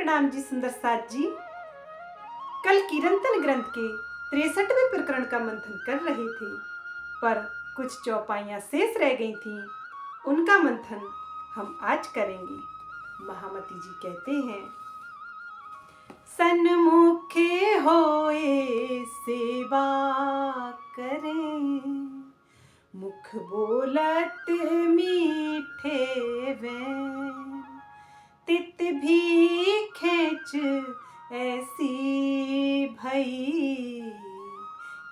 प्रणाम जी सुंदर साथ जी। कल कीर्तन ग्रंथ के 63वें प्रकरण का मंथन कर रहे थे, पर कुछ चौपाइयां शेष रह गई थीं। उनका मंथन हम आज करेंगे। महामती जी कहते हैं, सन्मुखे होए सेवा करें, मुख बोलत मीठे वैन, तित भी खेच ऐसी भई,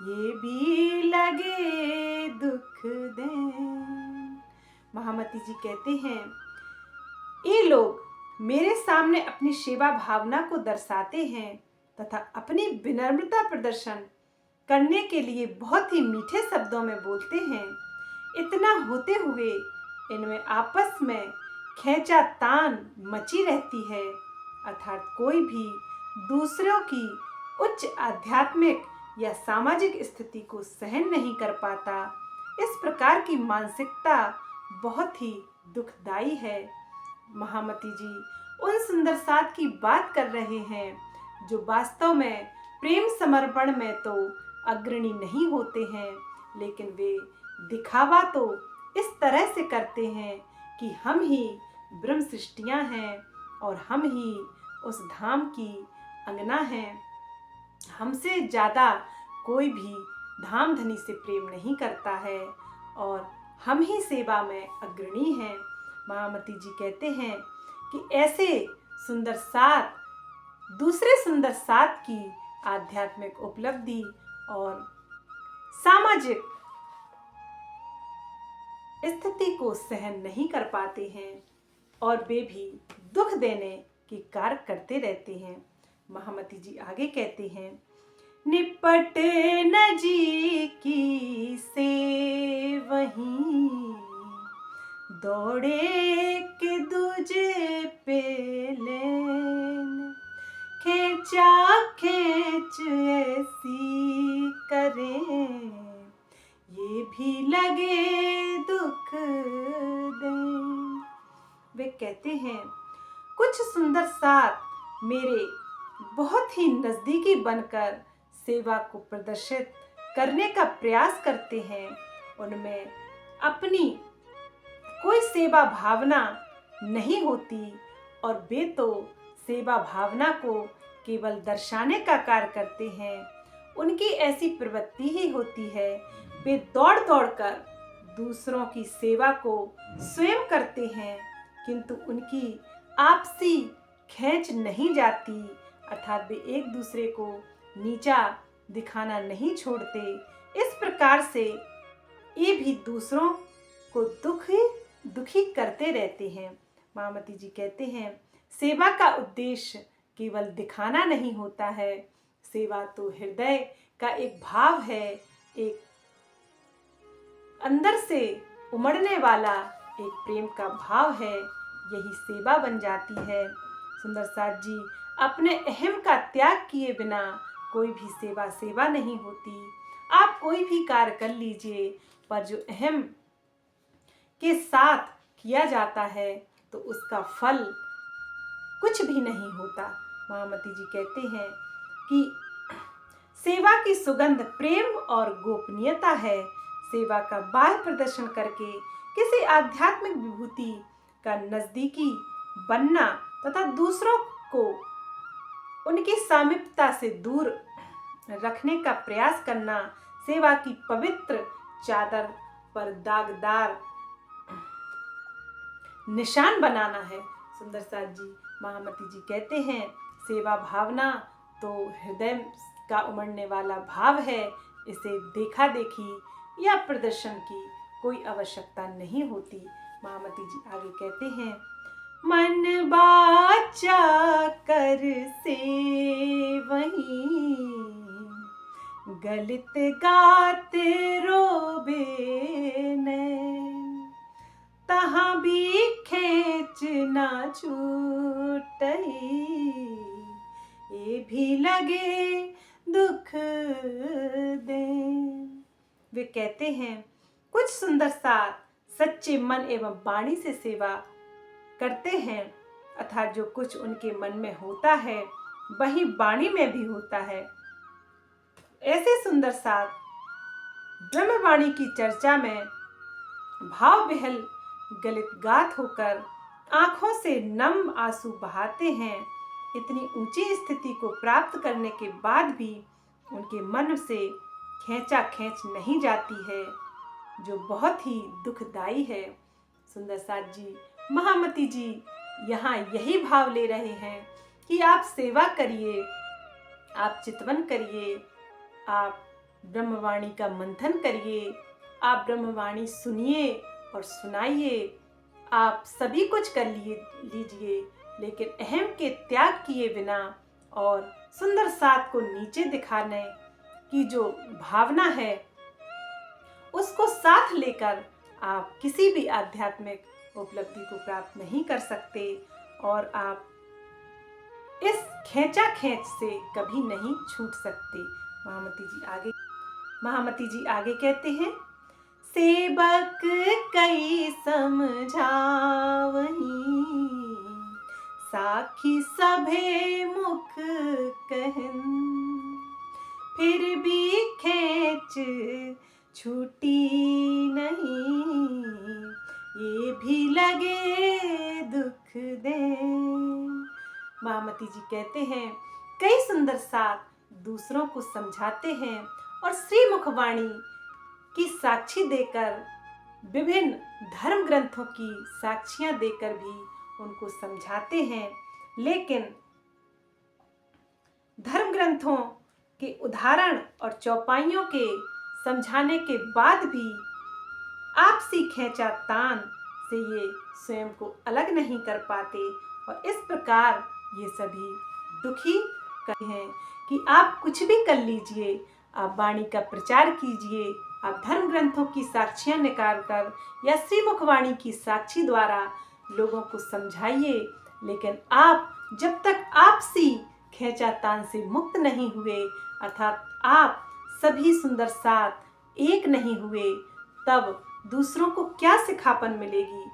ये भी लगे दुख दें। महामती जी कहते हैं, ये लोग मेरे सामने अपनी सेवा भावना को दर्शाते हैं तथा अपनी विनम्रता प्रदर्शन करने के लिए बहुत ही मीठे शब्दों में बोलते हैं। इतना होते हुए इनमें आपस में खींचातान मची रहती है, अर्थात कोई भी दूसरों की उच्च आध्यात्मिक या सामाजिक स्थिति को सहन नहीं कर पाता। इस प्रकार की मानसिकता बहुत ही दुखदाई है। महामती जी उन सुंदर साथ की बात कर रहे हैं जो वास्तव में प्रेम समर्पण में तो अग्रणी नहीं होते हैं, लेकिन वे दिखावा तो इस तरह से करते हैं कि हम ही ब्रह्म सृष्टियाँ हैं और हम ही उस धाम की अंगना हैं। हमसे ज़्यादा कोई भी धाम धनी से प्रेम नहीं करता है और हम ही सेवा में अग्रणी हैं। महामती जी कहते हैं कि ऐसे सुंदर साथ दूसरे सुंदर साथ की आध्यात्मिक उपलब्धि और सामाजिक स्थिति को सहन नहीं कर पाते हैं और वे भी दुख देने के कार्य करते रहते हैं। महामती जी आगे कहते हैं, निपट न जी की से वहीं, दौड़े के दूजे पे लेन, खेचा खेच ऐसी करें, ये भी लगे दुख दें। वे कहते हैं, कुछ सुंदर साथ मेरे बहुत ही नजदीकी बनकर सेवा को प्रदर्शित करने का प्रयास करते हैं। उनमें अपनी कोई सेवा भावना नहीं होती और वे तो सेवा भावना को केवल दर्शाने का कार्य करते हैं। उनकी ऐसी प्रवृत्ति ही होती है। वे दौड़ दौड़ कर दूसरों की सेवा को स्वयं करते हैं, किंतु उनकी आपसी खींच नहीं जाती, अर्थात वे एक दूसरे को नीचा दिखाना नहीं छोड़ते। इस प्रकार से ये भी दूसरों को दुखी करते रहते हैं। महामती जी कहते हैं, सेवा का उद्देश्य केवल दिखाना नहीं होता है। सेवा तो हृदय का एक भाव है, एक अंदर से उमड़ने वाला एक प्रेम का भाव है। यही सेवा बन जाती है। सुंदर साथ जी अपने अहम का त्याग किए बिना कोई भी सेवा नहीं होती। आप कोई भी कार्य कर लीजिए, पर जो अहम के साथ किया जाता है तो उसका फल कुछ भी नहीं होता। महामती जी कहते हैं कि सेवा की सुगंध प्रेम और गोपनीयता है। सेवा का बाह्य प्रदर्शन करके किसी आध्यात्मिक विभूति का नजदीकी बनना तथा दूसरों को उनकी सामीप्यता से दूर रखने का प्रयास करना सेवा की पवित्र चादर पर दागदार निशान बनाना है। सुंदर साथ जी महामती जी कहते हैं, सेवा भावना तो हृदय का उमड़ने वाला भाव है। इसे देखा देखी या प्रदर्शन की कोई आवश्यकता नहीं होती। महामती जी आगे कहते हैं, मन बाचा कर से वहीं, गलित गाते रोबे नैन, तहाँ भी खेच ना छूटई, ये भी लगे दुख दें। वे कहते हैं, कुछ सुंदर साथ सच्चे मन एवं वाणी से सेवा करते हैं, अर्थात जो कुछ उनके मन में होता है वही वाणी में भी होता है। ऐसे सुंदर साथ ब्रह्मवाणी की चर्चा में भाव विहल गलित गात होकर आंखों से नम आंसू बहाते हैं। इतनी ऊंची स्थिति को प्राप्त करने के बाद भी उनके मन से खींचा खींच नहीं जाती है, जो बहुत ही दुखदाई है। सुंदर साथ जी, महामती जी यहाँ यही भाव ले रहे हैं कि आप सेवा करिए, आप चितवन करिए, आप ब्रह्मवाणी का मंथन करिए, आप ब्रह्मवाणी सुनिए और सुनाइए, आप सभी कुछ कर लीजिए, लेकिन अहम के त्याग किए बिना और सुंदर साथ को नीचे दिखाने की जो भावना है उसको साथ लेकर आप किसी भी आध्यात्मिक उपलब्धि को प्राप्त नहीं कर सकते और आप इस खींचा खींच से कभी नहीं छूट सकते। महामती जी आगे कहते हैं, सेवक कई समझावही, साखी सभे मुख कहन, फिर भी खेच छूटी नहीं, ये भी लगे दुख दे। महामती जी कहते हैं, कई सुंदर साथ दूसरों को समझाते हैं और श्री मुखवाणी की साक्षी देकर, विभिन्न धर्म ग्रंथों की साक्षियां देकर भी उनको समझाते हैं, लेकिन धर्म ग्रंथों के उदाहरण और चौपाइयों के समझाने के बाद भी आपसी खींचातान से ये स्वयं को अलग नहीं कर पाते और इस प्रकार ये सभी दुखी करते हैं कि आप कुछ भी कर लीजिए, आप वाणी का प्रचार कीजिए, आप धर्म ग्रंथों की साक्षियां निकाल कर या श्री मुखवाणी की साक्षी द्वारा लोगों को समझाइए, लेकिन आप जब तक आपसी खींचातान से मुक्त नहीं हुए, अर्थात आप सभी सुंदर साथ एक नहीं हुए, तब दूसरों को क्या सिखापन मिलेगी।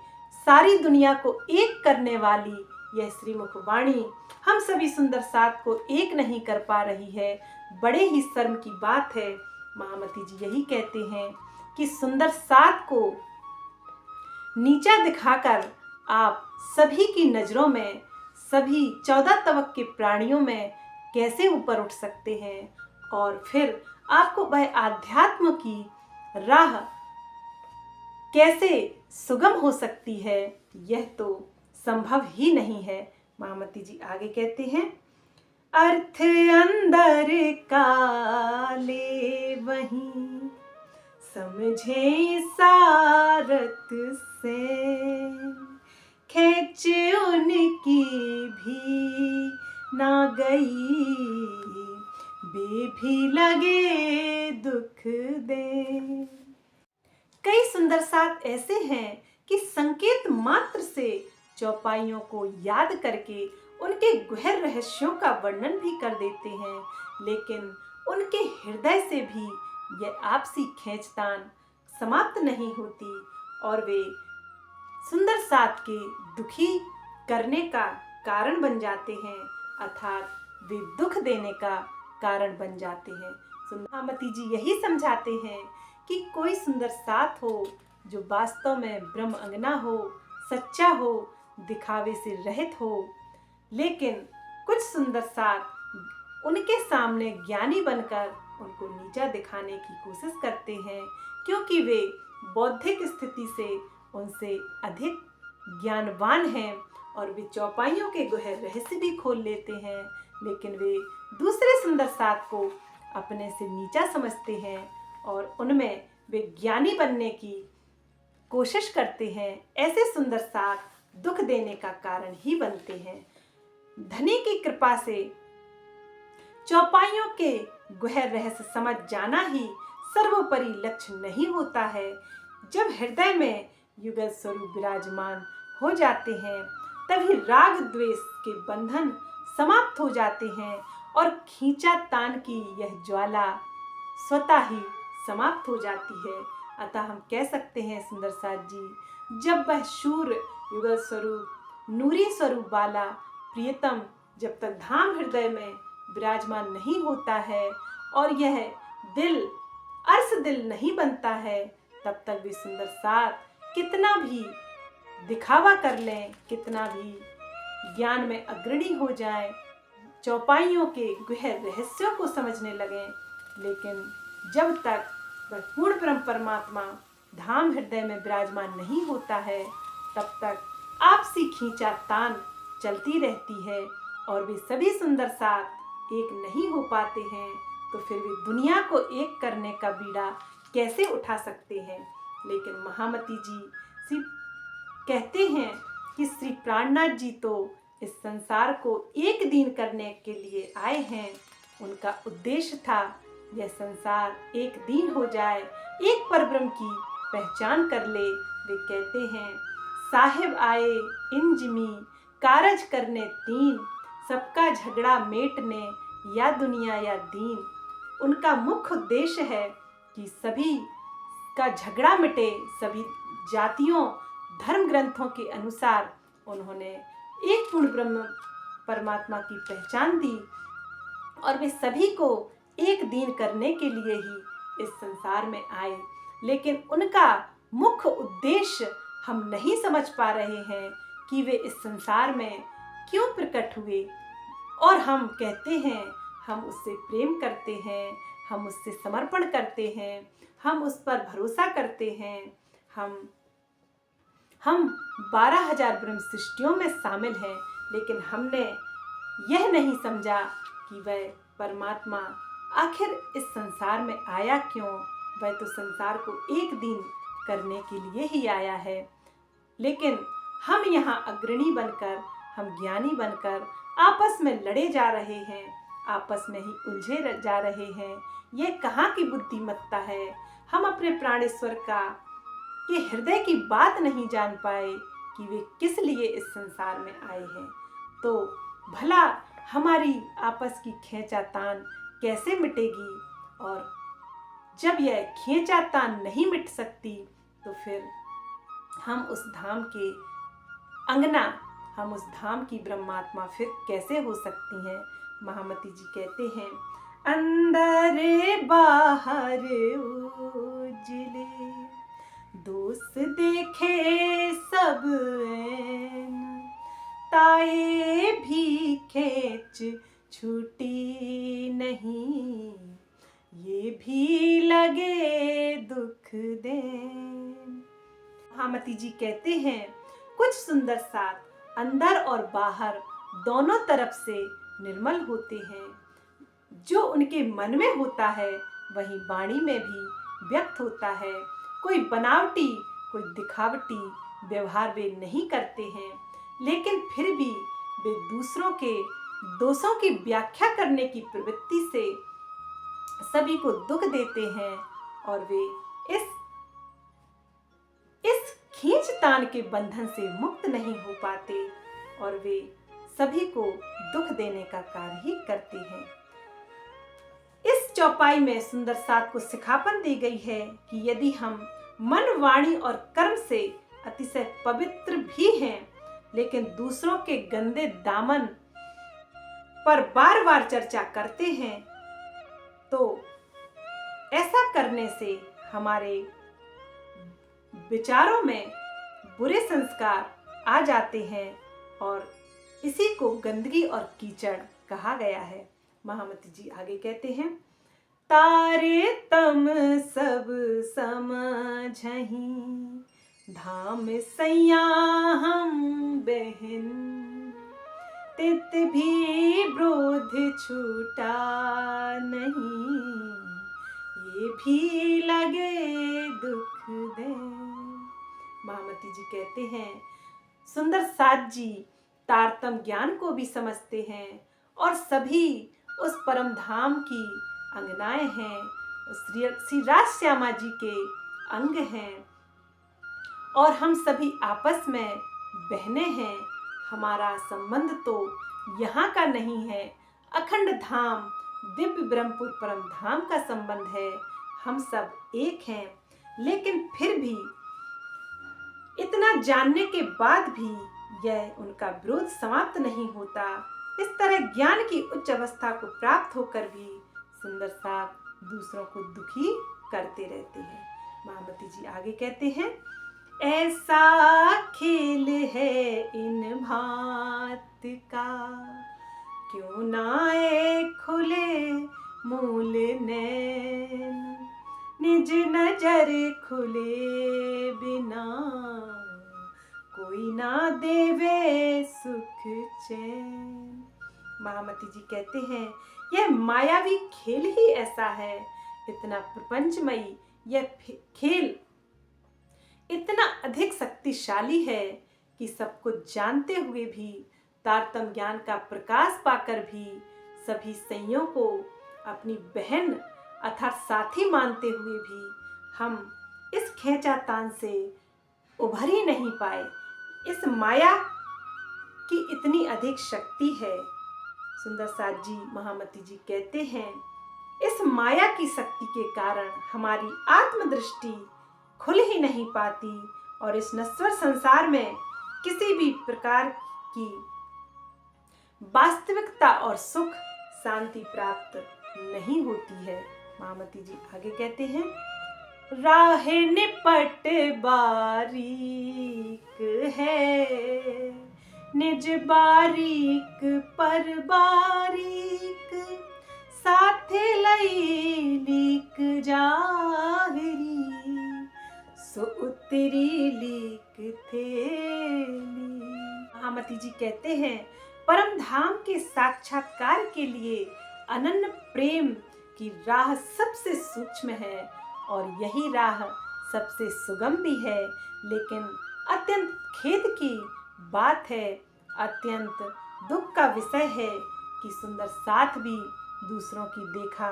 सारी दुनिया को एक करने वाली यह श्री मुखवाणी हम सभी सुंदर साथ को एक नहीं कर पा रही है, बड़े ही शर्म की बात है। महामती जी यही कहते हैं कि सुंदर साथ को नीचा दिखाकर आप सभी की नजरों में, सभी 14 तवक के प्राणियों में कैसे ऊपर उठ सकते हैं और फिर आपको वह आध्यात्म की राह कैसे सुगम हो सकती है, यह तो संभव ही नहीं है। महामती जी आगे कहते हैं, अर्थ अंदर काले वहीं, समझे सारत से, खेच उनकी भी ना गई, बे भी लगे दुख दे। कई सुंदर साथ ऐसे हैं कि संकेत मात्र से चौपाइयों को याद करके उनके गहन रहस्यों का वर्णन भी कर देते हैं, लेकिन उनके हृदय से भी यह आपसी खींचतान समाप्त नहीं होती और वे सुंदर साथ के दुखी करने का कारण बन जाते हैं, अर्थात वे दुख देने का कारण बन जाते हैं। महामती जी यही समझाते हैं कि कोई सुंदर साथ हो जो वास्तव में ब्रह्म अंगना हो, सच्चा हो, दिखावे से रहित हो, लेकिन कुछ सुंदर साथ उनके सामने ज्ञानी बनकर उनको नीचा दिखाने की कोशिश करते हैं, क्योंकि वे बौद्धिक स्थिति से उनसे अधिक ज्ञानवान हैं और वे चौपाइयों के गहन रहस्य भी खोल लेते हैं, लेकिन वे दूसरे सुंदर साथ को अपने से नीचा समझते हैं और उनमें वे ज्ञानी बनने की कोशिश करते हैं। ऐसे सुंदर साथ दुख देने का कारण ही बनते हैं। धनी की कृपा से चौपाइयों के गहन रहस्य समझ जाना ही सर्वोपरि लक्ष्य नहीं होता है। जब हृदय में युगल स्वरूप विराजमान हो जाते हैं, तभी राग द्वेष के बंधन समाप्त हो जाते हैं और खींचा तान की यह ज्वाला स्वतः ही समाप्त हो जाती है। अतः हम कह सकते हैं सुंदर साथ जी, जब वह शूर युगल स्वरूप नूरी स्वरूप वाला प्रियतम जब तक धाम हृदय में विराजमान नहीं होता है और यह दिल अर्श दिल नहीं बनता है, तब तक भी सुंदर साथ कितना भी दिखावा कर लें, कितना भी ज्ञान में अग्रणी हो जाएं, चौपाइयों के गहन रहस्यों को समझने लगें, लेकिन जब तक वह पूर्ण ब्रह्म परमात्मा धाम हृदय में विराजमान नहीं होता है, तब तक आपसी खींचातान चलती रहती है और वे सभी सुंदर साथ एक नहीं हो पाते हैं, तो फिर वे दुनिया को एक करने का बीड़ा कैसे उठा सकते हैं। लेकिन महामती जी श्री कहते हैं कि श्री प्राणनाथ जी तो इस संसार को एक दिन करने के लिए आए हैं। उनका उद्देश्य था यह संसार एक दिन हो जाए, एक परब्रह्म की पहचान कर ले। वे कहते हैं साहिब आए इन जिमी कारज करने तीन, सबका झगड़ा मेटने या दुनिया या दीन। उनका मुख्य उद्देश्य है कि सभी का झगड़ा मिटे। सभी जातियों धर्म ग्रंथों के अनुसार उन्होंने एक पूर्ण ब्रह्म परमात्मा की पहचान दी और वे सभी को एक दिन करने के लिए ही इस संसार में आए। लेकिन उनका मुख्य उद्देश्य हम नहीं समझ पा रहे हैं कि वे इस संसार में क्यों प्रकट हुए। और हम कहते हैं हम उससे प्रेम करते हैं, हम उससे समर्पण करते हैं, हम उस पर भरोसा करते हैं, हम 12,000 ब्रह्म सृष्टियों में शामिल हैं, लेकिन हमने यह नहीं समझा कि वह परमात्मा आखिर इस संसार में आया क्यों। वह तो संसार को एक दिन करने के लिए ही आया है। लेकिन हम यहाँ अग्रणी बनकर, हम ज्ञानी बनकर आपस में लड़े जा रहे हैं, आपस में ही उलझे जा रहे हैं। यह कहाँ की बुद्धिमत्ता है। हम अपने प्राणेश्वर के हृदय की बात नहीं जान पाए कि वे किस लिए इस संसार में आए हैं। तो भला हमारी आपस की खींचातान कैसे मिटेगी। और जब यह खींचातान नहीं मिट सकती, तो फिर हम उस धाम के अंगना, हम उस धाम की ब्रह्मात्मा फिर कैसे हो सकती हैं। महामती जी कहते हैं अंदर बाहर उजले, दोस्त देखे सब ऐन, ताए भी खेच छूटी नहीं, ये भी लगे दुख दें। महामती जी कहते हैं कुछ सुंदर साथ अंदर और बाहर दोनों तरफ से निर्मल होते हैं। जो उनके मन में होता है वही वाणी में भी व्यक्त होता है। कोई बनावटी, कोई दिखावटी व्यवहार वे नहीं करते हैं, लेकिन फिर भी वे दूसरों के दोषों की व्याख्या करने की प्रवृत्ति से सभी को दुख देते हैं और वे इस खींचतान के बंधन से मुक्त नहीं हो पाते और वे सभी को दुख देने का कार्य ही करते हैं। इस चौपाई में सुंदर साथ को सिखापन दी गई है कि यदि हम मन, वाणी और कर्म से अतिशय पवित्र भी हैं, लेकिन दूसरों के गंदे दामन पर बार बार चर्चा करते हैं, तो ऐसा करने से हमारे विचारों में बुरे संस्कार आ जाते हैं और इसी को गंदगी और कीचड़ कहा गया है। महामती जी आगे कहते हैं तारे तम सब समझही, धाम सैया हम बहन, तित भी ब्रोध छूटा नहीं, ये भी लगे दुख दे। महामती जी कहते हैं सुंदर साथ जी तारतम ज्ञान को भी समझते हैं और सभी उस परम धाम की अंगनाएं हैं, श्री राज श्यामा जी के अंग हैं और हम सभी आपस में बहने हैं। हमारा संबंध तो यहाँ का नहीं है, अखंड धाम दिव्य ब्रह्मपुर परम धाम का संबंध है। हम सब एक हैं, लेकिन फिर भी इतना जानने के बाद भी यह उनका विरोध समाप्त नहीं होता। इस तरह ज्ञान की उच्च अवस्था को प्राप्त होकर भी सुंदर साप दूसरों को दुखी करते रहते हैं। महामती जी आगे कहते हैं, ऐसा खेल है इन भांत का, क्यों ना ए खुले मूल नैन, निज नजर खुले बिना, कोई ना देवे सुख चैन। महामती जी कहते हैं, यह मायावी खेल ही ऐसा है, इतना प्रपंचमयी यह खेल इतना अधिक शक्तिशाली है कि सब कुछ जानते हुए भी, तारतम्य ज्ञान का प्रकाश पाकर भी सभी संयोग को अपनी बहन अर्थात साथी मानते हुए भी हम इस खींचातान से उभर ही नहीं पाए। इस माया की इतनी अधिक शक्ति है। सुंदर साथ जी महामती जी कहते हैं, इस माया की शक्ति के कारण हमारी आत्मदृष्टि खुल ही नहीं पाती और इस नश्वर संसार में किसी भी प्रकार की वास्तविकता और सुख शांति प्राप्त नहीं होती है। महामती जी आगे कहते हैं, राह निपट बारीक है, निज बारीक पर बारीक, साथ लई लीक जाहरी, सो उतरी लीक थेली। महामती जी कहते हैं, परम धाम के साक्षात्कार के लिए अनन्य प्रेम की राह सबसे सूक्ष्म है और यही राह सबसे सुगम भी है, लेकिन अत्यंत खेद की बात है, अत्यंत दुख का विषय है कि सुंदर साथ भी दूसरों की देखा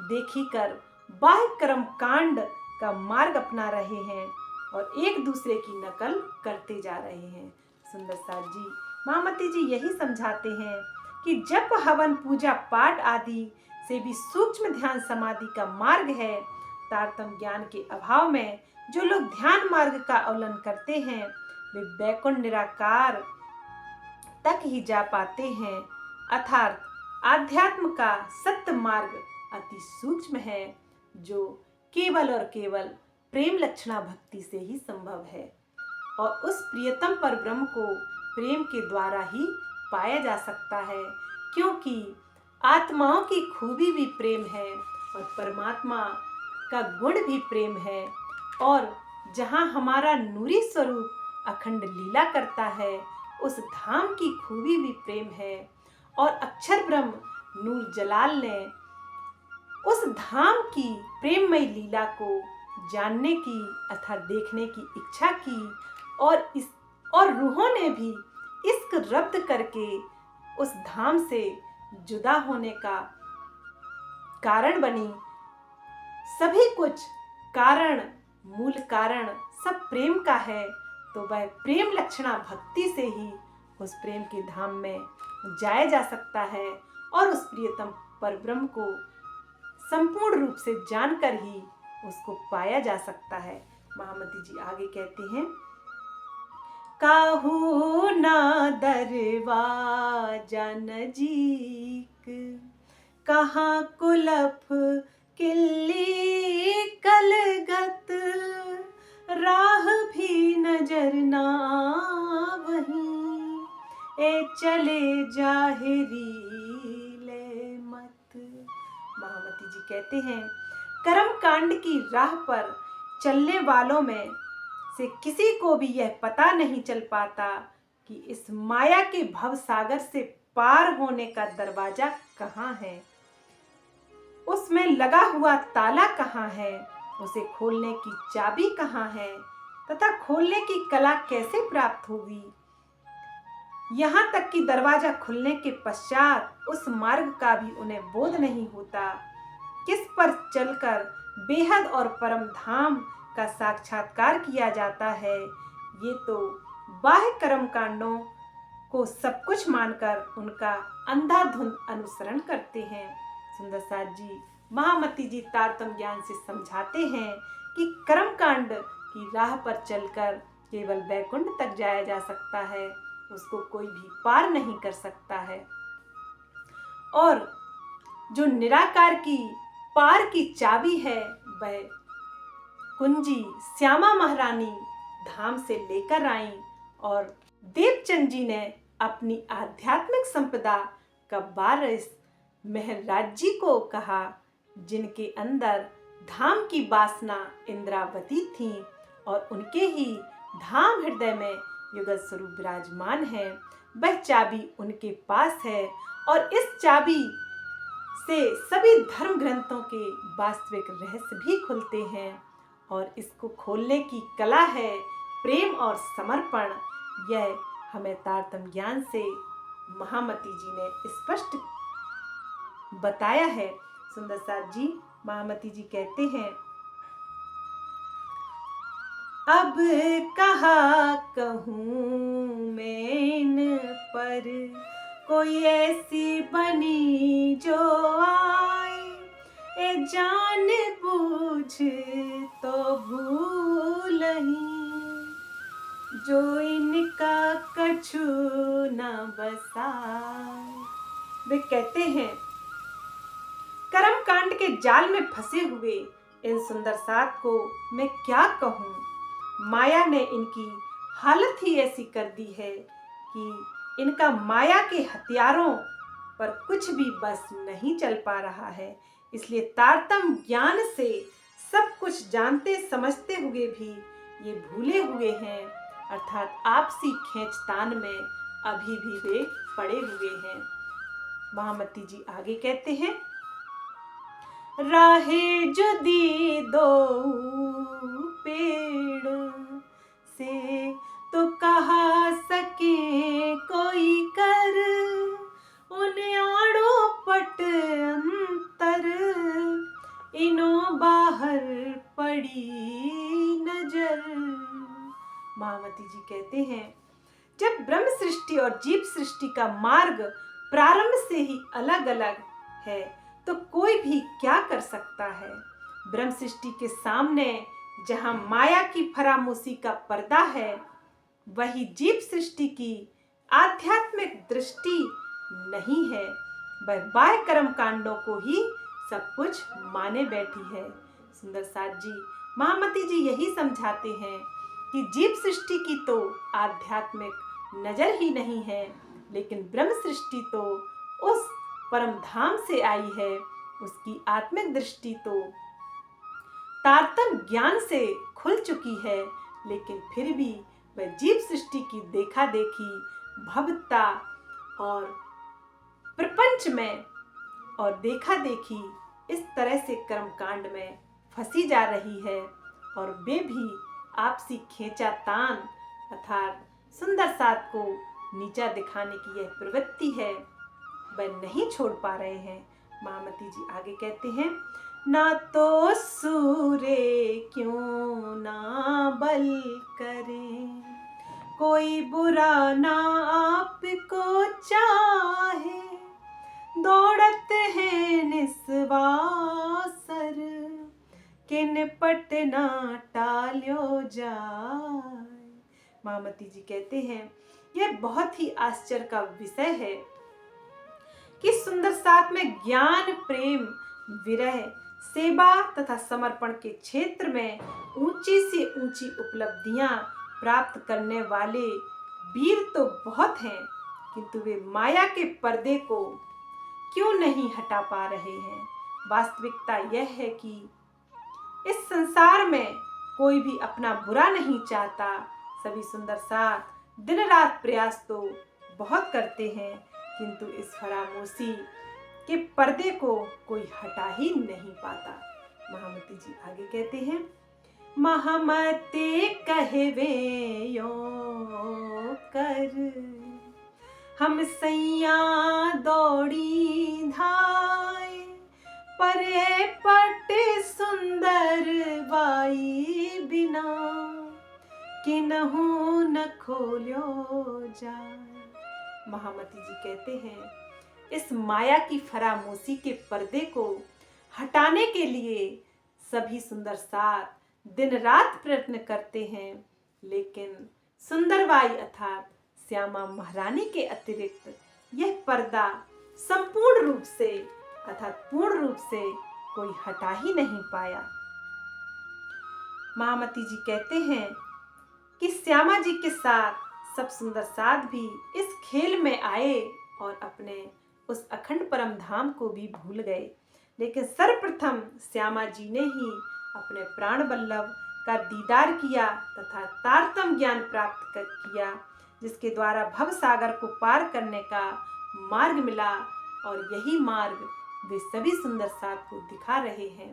देखी कर बाह्य कर्म कांड का मार्ग अपना रहे हैं और एक दूसरे की नकल करते जा रहे हैं। सुंदर साथ जी महामती जी यही समझाते हैं कि जप हवन पूजा पाठ आदि से भी सूक्ष्म ध्यान समाधि का मार्ग है। तारतम्य ज्ञान के अभाव में जो लोग ध्यान मार्ग का अवलंबन करते हैं वे वैकुंठ निराकार तक ही जा पाते हैं, अर्थात आध्यात्म का सत्य मार्ग अति सूक्ष्म है जो केवल और केवल प्रेम लक्षणा भक्ति से ही संभव है और उस प्रियतम पर ब्रह्म को प्रेम के द्वारा ही पाया जा सकता है, क्योंकि आत्माओं की खूबी भी प्रेम है और परमात्मा का गुण भी प्रेम है और जहाँ हमारा नूरी स्वरूप अखंड लीला करता है उस धाम की खूबी भी प्रेम है और अक्षर ब्रह्म नूर जलाल ने उस धाम की प्रेममय लीला को जानने की अथवा देखने की इच्छा की और रूहों ने भी इश्क रब्द करके उस धाम से जुदा होने का कारण बनी। सभी कुछ कारण मूल कारण सब प्रेम का है, तो वह प्रेम लक्षणा भक्ति से ही उस प्रेम के धाम में जाया जा सकता है और उस प्रियतम परब्रह्म को संपूर्ण रूप से जानकर ही उसको पाया जा सकता है। महामती जी आगे कहते हैं, काहू ना दरवाजा नजीक, कहाँ कुलफ किल्ली कलगत, राह भी नजर ना वहीं, ए चले जाहिरी ले मत। महामती जी कहते हैं, कर्म कांड की राह पर चलने वालों में से किसी को भी यह पता नहीं चल पाता कि इस माया के भव सागर से पार होने का दरवाजा कहाँ है, उसमें लगा हुआ ताला कहाँ है, उसे खोलने की चाबी कहाँ है तथा खोलने की कला कैसे प्राप्त होगी। यहाँ तक कि दरवाजा खुलने के पश्चात उस मार्ग का भी उन्हें बोध नहीं होता। किस पर चलकर बेहद और परम धाम का साक्षात्कार किया जाता है, ये तो बाह्य कर्म कांडों को सब कुछ मानकर उनका अंधाधुंध अनुसरण करते हैं। सुंदर साथ जी महामती जी तारतम्य ज्ञान से समझाते हैं कि कर्म कांड की राह पर चलकर केवल वैकुंठ तक जाया जा सकता है उसको कोई भी पार नहीं कर सकता है। और जो निराकार की पार की चाबी है वह कुंजी श्यामा महारानी धाम से लेकर आई और देवचंद जी ने अपनी आध्यात्मिक संपदा का वारिस मेहराज जी को कहा, जिनके अंदर धाम की वासना इंद्रावती थी और उनके ही धाम हृदय में युगल स्वरूप विराजमान है। वह चाबी उनके पास है और इस चाबी से सभी धर्म ग्रंथों के वास्तविक रहस्य भी खुलते हैं और इसको खोलने की कला है प्रेम और समर्पण। यह हमें तारतम्य ज्ञान से महामती जी ने स्पष्ट बताया है। सुंदर साथ जी महामती जी कहते हैं, अब कहा कहूँ मैं इन पर, कोई ऐसी बनी जो आए, ए जान बूझ तो भूलही, जो इनका कछु न बसाए। वे कहते हैं, कर्म कांड के जाल में फंसे हुए इन सुंदर साथ को मैं क्या कहूँ। माया ने इनकी हालत ही ऐसी कर दी है कि इनका माया के हथियारों पर कुछ भी बस नहीं चल पा रहा है। इसलिए तारतम्य ज्ञान से सब कुछ जानते समझते हुए भी ये भूले हुए हैं, अर्थात आपसी खींचतान में अभी भी वे पड़े हुए हैं। महामती जी आगे कहते हैं, राहे जुदी दो पेड़ से, तो कहा सके कोई कर, उन आड़ो पट अंतर, इनो बाहर पड़ी नजर। महामती जी कहते हैं, जब ब्रह्म सृष्टि और जीव सृष्टि का मार्ग प्रारंभ से ही अलग अलग है तो कोई भी क्या कर सकता है। ब्रह्म सृष्टि के सामने जहां माया की फरामोशी का पर्दा है, वही जीव सृष्टि की आध्यात्मिक दृष्टि नहीं है। वह बाह्य कर्म कांडों को ही सब कुछ माने बैठी है। सुंदर साथ जी महामती जी यही समझाते हैं कि जीव सृष्टि की तो आध्यात्मिक नजर ही नहीं है, लेकिन ब्रह्म सृष्टि तो उस परम धाम से आई है। उसकी आत्मिक दृष्टि तो तारतम्य ज्ञान से खुल चुकी है, लेकिन फिर भी वह जीव सृष्टि की देखा देखी भवता और प्रपंच में और देखा देखी इस तरह से कर्मकांड में फंसी जा रही है और वे भी आपसी खींचातान अर्थात सुंदर साथ को नीचा दिखाने की यह प्रवृत्ति है, वह नहीं छोड़ पा रहे हैं। महामती जी आगे कहते हैं, ना तो सूरे क्यों ना बल करे, कोई बुरा ना आपको चाहे, दौड़त है निस्वासर, किन पट ना टाल्यो जाए। महामती जी कहते हैं, यह बहुत ही आश्चर्य का विषय है कि सुंदर साथ में ज्ञान प्रेम विरह सेवा तथा समर्पण के क्षेत्र में ऊंची से ऊंची उपलब्धियां प्राप्त करने वाले वीर तो बहुत हैं, किंतु वे माया के पर्दे को क्यों नहीं हटा पा रहे हैं। वास्तविकता यह है कि इस संसार में कोई भी अपना बुरा नहीं चाहता। सभी सुंदर साथ दिन रात प्रयास तो बहुत करते हैं, किंतु इस फरामोशी के पर्दे को कोई हटा ही नहीं पाता। महामती जी आगे कहते हैं, महामते कहवे यो कर, हम सैया दौड़ी धाय, परे पट सुंदर बाई बिना, किन्हू न खोल्यो जाए। महामती जी कहते हैं, इस माया की फरामोशी के पर्दे को हटाने के लिए सभी सुंदर साथ दिन रात प्रयत्न करते हैं, लेकिन सुंदरबाई अर्थात श्यामा महारानी के अतिरिक्त यह पर्दा संपूर्ण रूप से अर्थात पूर्ण रूप से कोई हटा ही नहीं पाया। महामती जी कहते हैं कि श्यामा जी के साथ सब सुंदर साध भी इस खेल में आए और अपने उस अखंड परम धाम को भी भूल गए, लेकिन सर्वप्रथम श्यामा जी ने ही अपने प्राण वल्लभ का दीदार किया तथा तारतम ज्ञान प्राप्त किया, जिसके द्वारा भव सागर को पार करने का मार्ग मिला। और यही मार्ग वे सभी सुंदर साध को दिखा रहे हैं।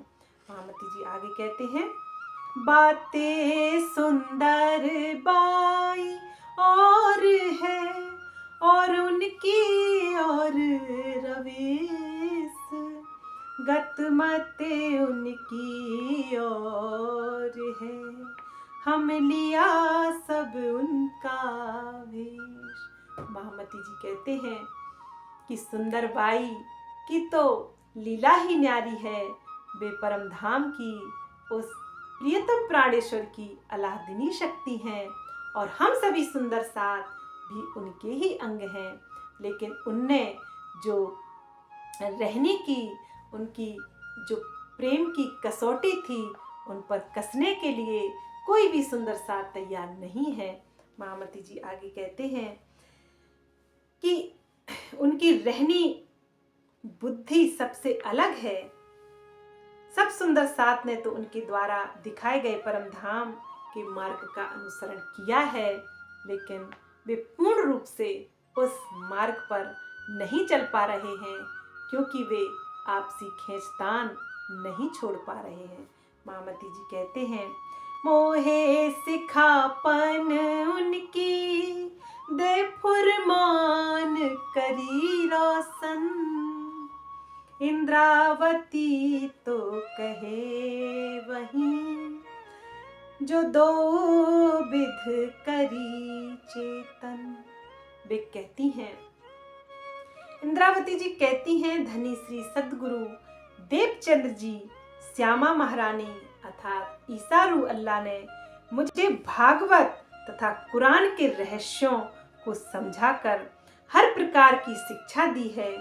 महामती जी आगे कहते हैं, बातें सुंदर बाई और है और उनकी और रवेश, गतमते उनकी और है, हम लिया सब उनका वेश। महामती जी कहते हैं कि सुंदर बाई की तो लीला ही न्यारी है, वे परम धाम की उस प्रियतम प्राणेश्वर की अलादिनी शक्ति हैं और हम सभी सुंदर साथ भी उनके ही अंग हैं। लेकिन उनने जो रहने की उनकी जो प्रेम की कसौटी थी, उन पर कसने के लिए कोई भी सुंदर साथ तैयार नहीं है। महामती जी आगे कहते हैं कि उनकी रहनी बुद्धि सबसे अलग है। सब सुंदर साथ ने तो उनके द्वारा दिखाए गए परम धाम के मार्ग का अनुसरण किया है, लेकिन वे पूर्ण रूप से उस मार्ग पर नहीं चल पा रहे हैं, क्योंकि वे आपसी खींचतान नहीं छोड़ पा रहे हैं। महामती जी कहते हैं, मोहे सिखापन उनकी दे फुरमान करी रोशन, इंद्रावती तो कहे वहीं जो दो विध करी चेतन। वे कहती हैं, इंद्रावती जी कहती हैं, धनी श्री सद्गुरु देवचंद्र जी श्यामा महारानी अर्थात ईसारू अल्लाह ने मुझे भागवत तथा कुरान के रहस्यों को समझाकर हर प्रकार की शिक्षा दी है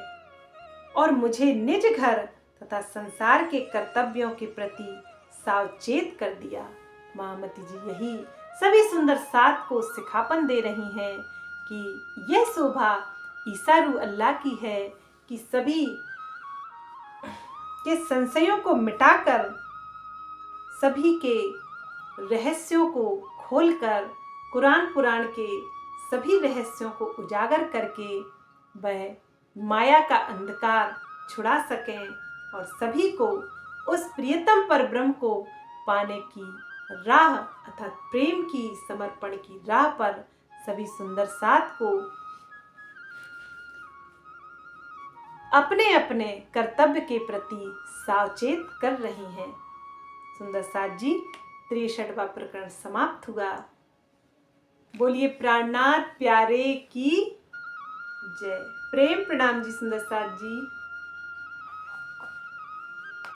और मुझे निज घर तथा संसार के कर्तव्यों के प्रति सावचेत कर दिया। महामती जी यही सभी सुंदर साथ को सिखापन दे रही हैं कि यह शोभा ईसारू अल्लाह की है कि सभी के संशयों को मिटाकर सभी के रहस्यों को खोलकर कुरान पुराण के सभी रहस्यों को उजागर करके वह माया का अंधकार छुड़ा सकें और सभी को उस प्रियतम परब्रह्म को पाने की राह अर्थात प्रेम की समर्पण की राह पर सभी सुंदर साथ को अपने अपने कर्तव्य के प्रति सावचेत कर रही हैं। सुंदर साथ जी 63वां प्रकरण समाप्त हुआ। बोलिए प्राणनाथ प्यारे की जय। प्रेम प्रणाम जी सुंदर साथ जी।